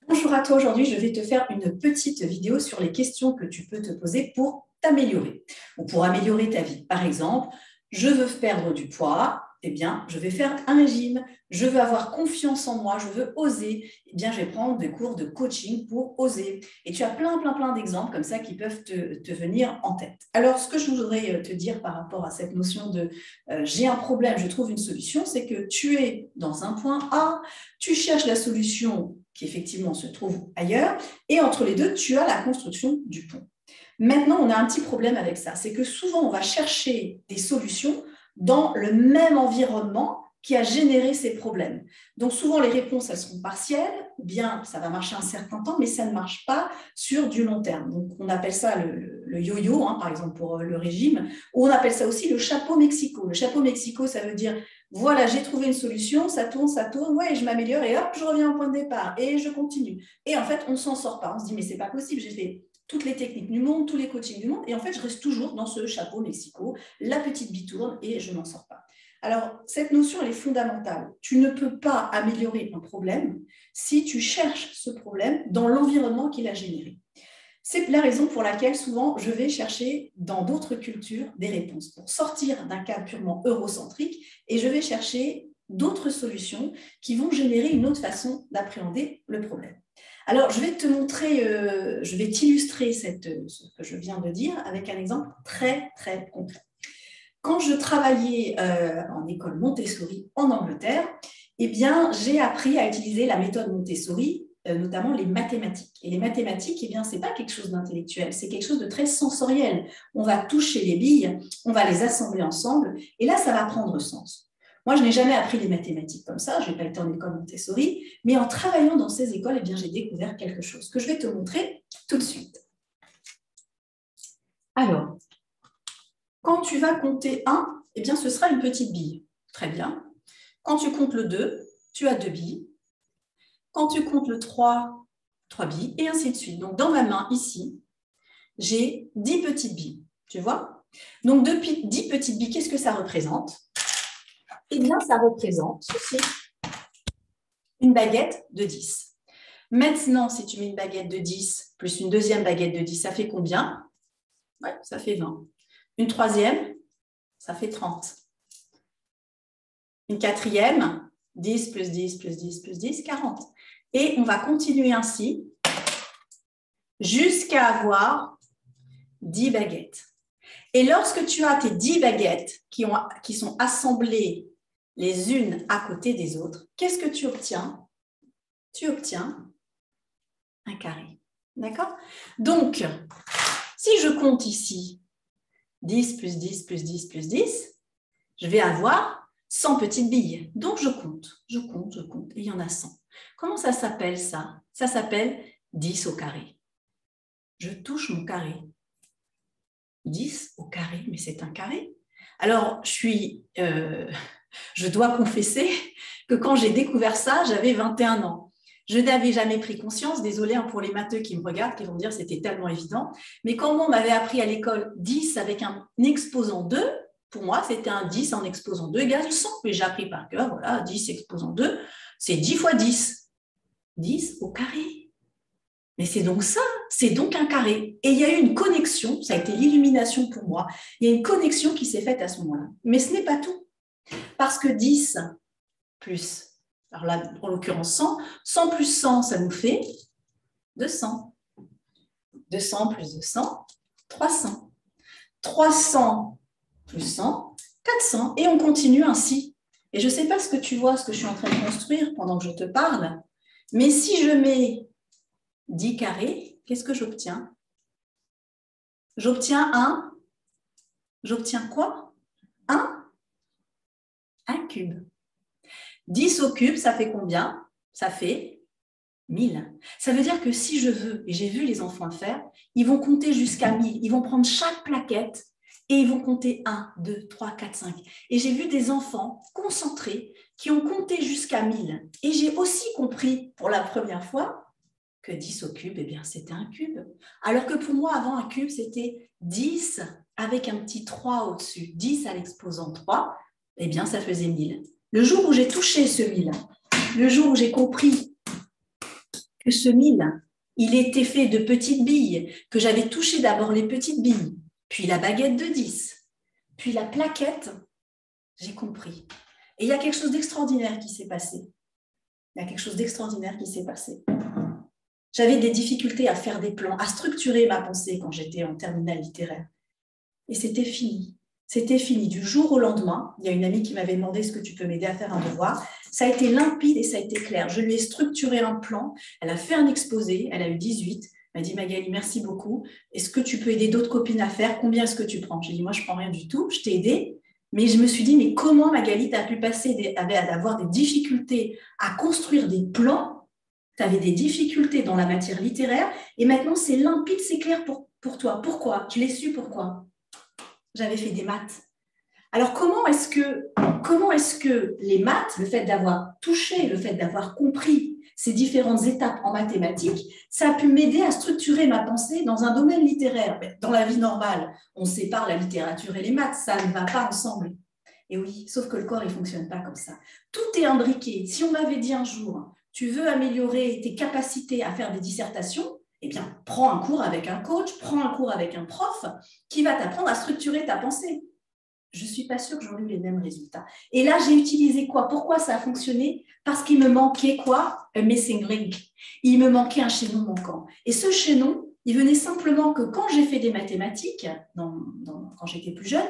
Bonjour à toi, aujourd'hui je vais te faire une petite vidéo sur les questions que tu peux te poser pour t'améliorer ou pour améliorer ta vie. Par exemple, je veux perdre du poids, eh bien je vais faire un régime. Je veux avoir confiance en moi, je veux oser, eh bien je vais prendre des cours de coaching pour oser. Et tu as plein d'exemples comme ça qui peuvent te venir en tête. Alors ce que je voudrais te dire par rapport à cette notion de j'ai un problème, je trouve une solution, c'est que tu es dans un point A, tu cherches la solution qui effectivement se trouve ailleurs, et entre les deux, tu as la construction du pont. Maintenant, on a un petit problème avec ça, c'est que souvent, on va chercher des solutions dans le même environnement qui a généré ces problèmes. Donc souvent, les réponses, elles seront partielles, ou bien ça va marcher un certain temps, mais ça ne marche pas sur du long terme. Donc on appelle ça le yo-yo, hein, par exemple pour le régime, ou on appelle ça aussi le chapeau Mexico. Le chapeau Mexico, ça veut dire voilà, j'ai trouvé une solution, ça tourne, ouais, je m'améliore et hop, je reviens au point de départ et je continue. Et en fait, on ne s'en sort pas. On se dit, mais c'est pas possible, j'ai fait toutes les techniques du monde, tous les coachings du monde, et en fait, je reste toujours dans ce chapeau Mexico, la petite bitourne, et je n'en sors pas. Alors, cette notion, elle est fondamentale. Tu ne peux pas améliorer un problème si tu cherches ce problème dans l'environnement qu'il a généré. C'est la raison pour laquelle souvent je vais chercher dans d'autres cultures des réponses pour sortir d'un cadre purement eurocentrique et je vais chercher d'autres solutions qui vont générer une autre façon d'appréhender le problème. Alors, je vais te montrer, je vais t'illustrer ce que je viens de dire avec un exemple très concret. Quand je travaillais en école Montessori en Angleterre, eh bien, j'ai appris à utiliser la méthode Montessori, notamment les mathématiques. Et les mathématiques, eh bien, ce n'est pas quelque chose d'intellectuel, c'est quelque chose de très sensoriel. On va toucher les billes, on va les assembler ensemble, et là, ça va prendre sens. Moi, je n'ai jamais appris les mathématiques comme ça, je n'ai pas été en école Montessori, mais en travaillant dans ces écoles, eh bien, j'ai découvert quelque chose que je vais te montrer tout de suite. Alors, quand tu vas compter 1, eh bien, ce sera une petite bille. Très bien. Quand tu comptes le 2, tu as 2 billes. Quand tu comptes le 3, 3 billes, et ainsi de suite. Donc, dans ma main, ici, j'ai 10 petites billes. Tu vois? Donc, depuis 10 petites billes, qu'est-ce que ça représente? Eh bien, ça représente ceci, une baguette de 10. Maintenant, si tu mets une baguette de 10 plus une deuxième baguette de 10, ça fait combien? Ouais, ça fait 20. Une troisième, ça fait 30. Une quatrième, 10 plus 10 plus 10 plus 10, 40. Et on va continuer ainsi jusqu'à avoir 10 baguettes. Et lorsque tu as tes 10 baguettes qui sont assemblées les unes à côté des autres, qu'est-ce que tu obtiens? Tu obtiens un carré. D'accord? Donc, si je compte ici 10 plus 10 plus 10 plus 10, je vais avoir 100 petites billes. Donc, je compte, et il y en a 100. Comment ça s'appelle ça? Ça s'appelle 10 au carré. Je touche mon carré. 10 au carré, mais c'est un carré. Alors, je dois confesser que quand j'ai découvert ça, j'avais 21 ans. Je n'avais jamais pris conscience, désolée pour les matheux qui me regardent, qui vont dire que c'était tellement évident, mais quand on m'avait appris à l'école 10 avec un exposant 2, pour moi, c'était un 10 en exposant 2 égale 100, mais j'ai appris par cœur, voilà, 10 exposant 2, c'est 10 fois 10. 10 au carré. Mais c'est donc ça, c'est donc un carré. Et il y a eu une connexion, ça a été l'illumination pour moi, il y a une connexion qui s'est faite à ce moment-là. Mais ce n'est pas tout. Parce que 10 plus, alors là, en l'occurrence 100, 100 plus 100, ça nous fait 200. 200 plus 200, 300. 300 plus 100, 400. Et on continue ainsi. Et je ne sais pas ce que tu vois, ce que je suis en train de construire pendant que je te parle, mais si je mets 10 carrés, qu'est-ce que j'obtiens? J'obtiens quoi? Un cube. 10 au cube, ça fait combien? Ça fait 1000. Ça veut dire que si je veux, et j'ai vu les enfants le faire, ils vont compter jusqu'à 1000. Ils vont prendre chaque plaquette et ils vont compter 1, 2, 3, 4, 5. Et j'ai vu des enfants concentrés qui ont compté jusqu'à 1000. Et j'ai aussi compris pour la première fois que 10 au cube, eh bien, c'était un cube. Alors que pour moi, avant, un cube, c'était 10 avec un petit 3 au-dessus. 10 à l'exposant 3, eh bien, ça faisait 1000. Le jour où j'ai touché ce 1000, le jour où j'ai compris que ce 1000, il était fait de petites billes, que j'avais touché d'abord les petites billes, puis la baguette de 10, puis la plaquette, j'ai compris. Et il y a quelque chose d'extraordinaire qui s'est passé. Il y a quelque chose d'extraordinaire qui s'est passé. J'avais des difficultés à faire des plans, à structurer ma pensée quand j'étais en terminale littéraire. Et c'était fini. C'était fini. Du jour au lendemain, il y a une amie qui m'avait demandé est-ce que tu peux m'aider à faire un devoir. Ça a été limpide et ça a été clair. Je lui ai structuré un plan. Elle a fait un exposé. Elle a eu 18. Elle m'a dit Magali, merci beaucoup. Est-ce que tu peux aider d'autres copines à faire? Combien est-ce que tu prends? J'ai dit moi, je ne prends rien du tout. Je t'ai aidé. Mais je me suis dit, mais comment Magali, tu as pu passer d'avoir des difficultés à construire des plans? Tu avais des difficultés dans la matière littéraire et maintenant, c'est limpide, c'est clair pour toi. Pourquoi? Je l'ai su pourquoi. J'avais fait des maths. Alors, comment est-ce que les maths, le fait d'avoir touché, le fait d'avoir compris ces différentes étapes en mathématiques, ça a pu m'aider à structurer ma pensée dans un domaine littéraire? Dans la vie normale, on sépare la littérature et les maths, ça ne va pas ensemble. Et oui, sauf que le corps, il ne fonctionne pas comme ça. Tout est imbriqué. Si on m'avait dit un jour, tu veux améliorer tes capacités à faire des dissertations, eh bien, prends un cours avec un coach, prends un cours avec un prof qui va t'apprendre à structurer ta pensée. Je ne suis pas sûre que j'aurais eu les mêmes résultats. Et là, j'ai utilisé quoi? Pourquoi ça a fonctionné? Parce qu'il me manquait quoi? A missing link. Il me manquait un chaînon manquant. Et ce chaînon, il venait simplement que quand j'ai fait des mathématiques, quand j'étais plus jeune,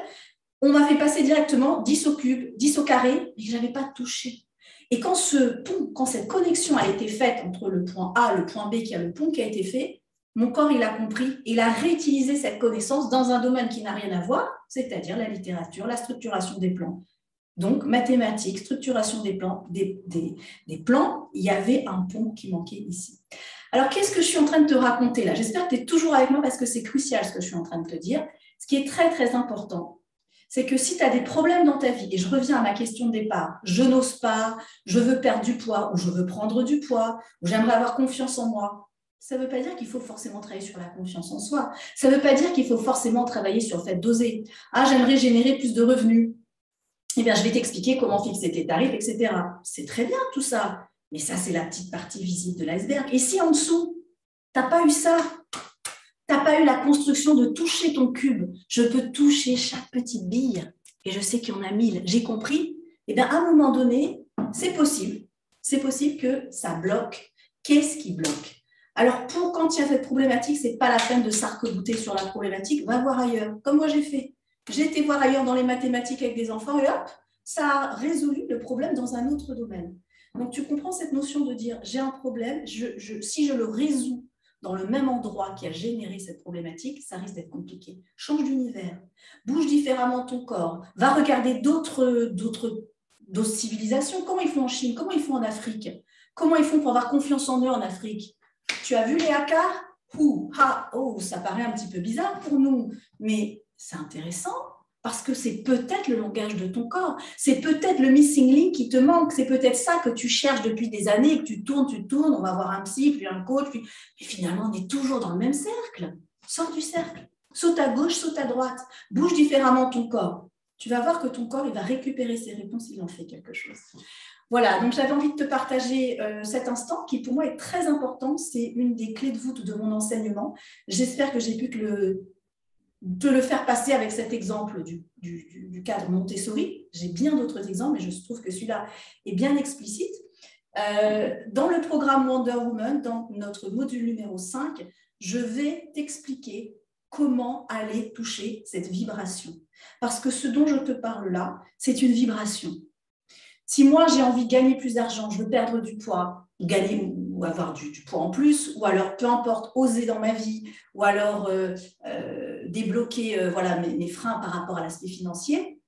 on m'a fait passer directement 10 au cube, 10 au carré, mais que je n'avais pas touché. Et quand cette connexion a été faite entre le point A et le point B, qu'il y a le pont qui a été fait, mon corps, il a compris, il a réutilisé cette connaissance dans un domaine qui n'a rien à voir, c'est-à-dire la littérature, la structuration des plans. Donc, mathématiques, structuration des plans, des plans, il y avait un pont qui manquait ici. Alors, qu'est-ce que je suis en train de te raconter là? J'espère que tu es toujours avec moi parce que c'est crucial ce que je suis en train de te dire. Ce qui est très, très important, c'est que si tu as des problèmes dans ta vie, et je reviens à ma question de départ, je n'ose pas, je veux perdre du poids, ou je veux prendre du poids, ou j'aimerais avoir confiance en moi, ça ne veut pas dire qu'il faut forcément travailler sur la confiance en soi. Ça ne veut pas dire qu'il faut forcément travailler sur le fait d'oser. Ah, j'aimerais générer plus de revenus. Eh bien, je vais t'expliquer comment fixer tes tarifs, etc. C'est très bien tout ça, mais ça, c'est la petite partie visible de l'iceberg. Et si en dessous, tu n'as pas eu ça, tu n'as pas eu la construction de toucher ton cube, je peux toucher chaque petite bille, et je sais qu'il y en a 1000, j'ai compris, eh bien, à un moment donné, c'est possible que ça bloque. Qu'est-ce qui bloque? Alors, quand il y a cette problématique, ce n'est pas la peine de s'arc-bouter sur la problématique, va voir ailleurs, comme moi j'ai fait. J'ai été voir ailleurs dans les mathématiques avec des enfants, et hop, ça a résolu le problème dans un autre domaine. Donc, tu comprends cette notion de dire, j'ai un problème, si je le résous dans le même endroit qui a généré cette problématique, ça risque d'être compliqué. Change d'univers, bouge différemment ton corps, va regarder d'autres civilisations. Comment ils font en Chine? Comment ils font en Afrique? Comment ils font pour avoir confiance en eux en Afrique? Tu as vu les hackers? Ça paraît un petit peu bizarre pour nous, mais c'est intéressant parce que c'est peut-être le langage de ton corps, c'est peut-être le missing link qui te manque, c'est peut-être ça que tu cherches depuis des années, que tu tournes, on va voir un psy, puis un coach, mais finalement on est toujours dans le même cercle. Sors du cercle, saute à gauche, saute à droite, bouge différemment ton corps. Tu vas voir que ton corps, il va récupérer ses réponses, il en fait quelque chose. Voilà, donc j'avais envie de te partager cet instant qui pour moi est très important, c'est une des clés de voûte de mon enseignement. J'espère que j'ai pu te le faire passer avec cet exemple du cadre Montessori. J'ai bien d'autres exemples, mais je trouve que celui-là est bien explicite. Dans le programme Wonder Woman, dans notre module numéro 5, je vais t'expliquer comment aller toucher cette vibration. Parce que ce dont je te parle là, c'est une vibration. Si moi, j'ai envie de gagner plus d'argent, je veux perdre du poids, gagner ou avoir du poids en plus, ou alors, peu importe, oser dans ma vie, ou alors débloquer mes freins par rapport à l'aspect financier,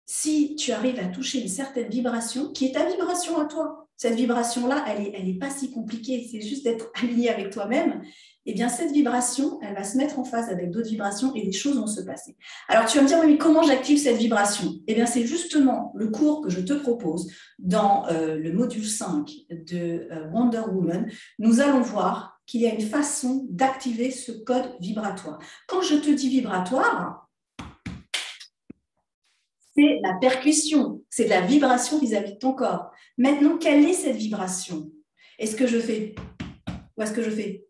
si tu arrives à toucher une certaine vibration, qui est ta vibration à toi, cette vibration-là, elle n'est pas si compliquée, c'est juste d'être aligné avec toi-même, eh bien, cette vibration, elle va se mettre en phase avec d'autres vibrations et des choses vont se passer. Alors, tu vas me dire, oui, mais comment j'active cette vibration? Eh bien, c'est justement le cours que je te propose dans le module 5 de Wonder Woman. Nous allons voir qu'il y a une façon d'activer ce code vibratoire. Quand je te dis vibratoire, c'est la percussion, c'est de la vibration vis-à-vis de ton corps. Maintenant, quelle est cette vibration? Est-ce que je fais, ou est-ce que je fais,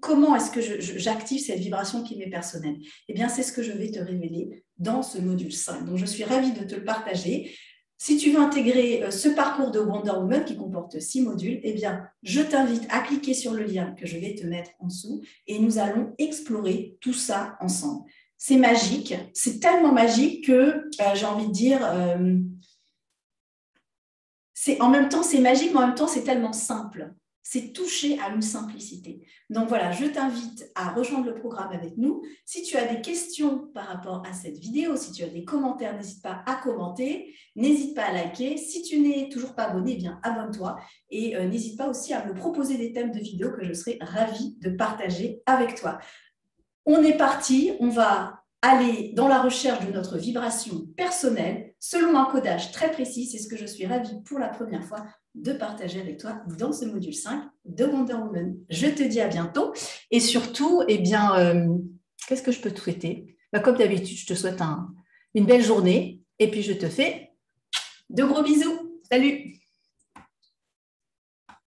comment est-ce que j'active cette vibration qui m'est personnelle? Eh bien, c'est ce que je vais te révéler dans ce module 5. Donc, je suis ravie de te le partager. Si tu veux intégrer ce parcours de Wonder Woman qui comporte 6 modules, eh bien, je t'invite à cliquer sur le lien que je vais te mettre en dessous et nous allons explorer tout ça ensemble. C'est magique, c'est tellement magique que j'ai envie de dire, en même temps c'est magique, mais en même temps c'est tellement simple. C'est touché à une simplicité. Donc voilà, je t'invite à rejoindre le programme avec nous. Si tu as des questions par rapport à cette vidéo, si tu as des commentaires, n'hésite pas à commenter, n'hésite pas à liker. Si tu n'es toujours pas abonné, eh bien abonne-toi et n'hésite pas aussi à me proposer des thèmes de vidéos que je serai ravie de partager avec toi. On est parti, on va aller dans la recherche de notre vibration personnelle selon un codage très précis. C'est ce que je suis ravie pour la première fois de partager avec toi dans ce module 5 de Wonder Woman. Je te dis à bientôt et surtout, eh bien, qu'est-ce que je peux te souhaiter? Comme d'habitude, je te souhaite une belle journée et puis je te fais de gros bisous. Salut!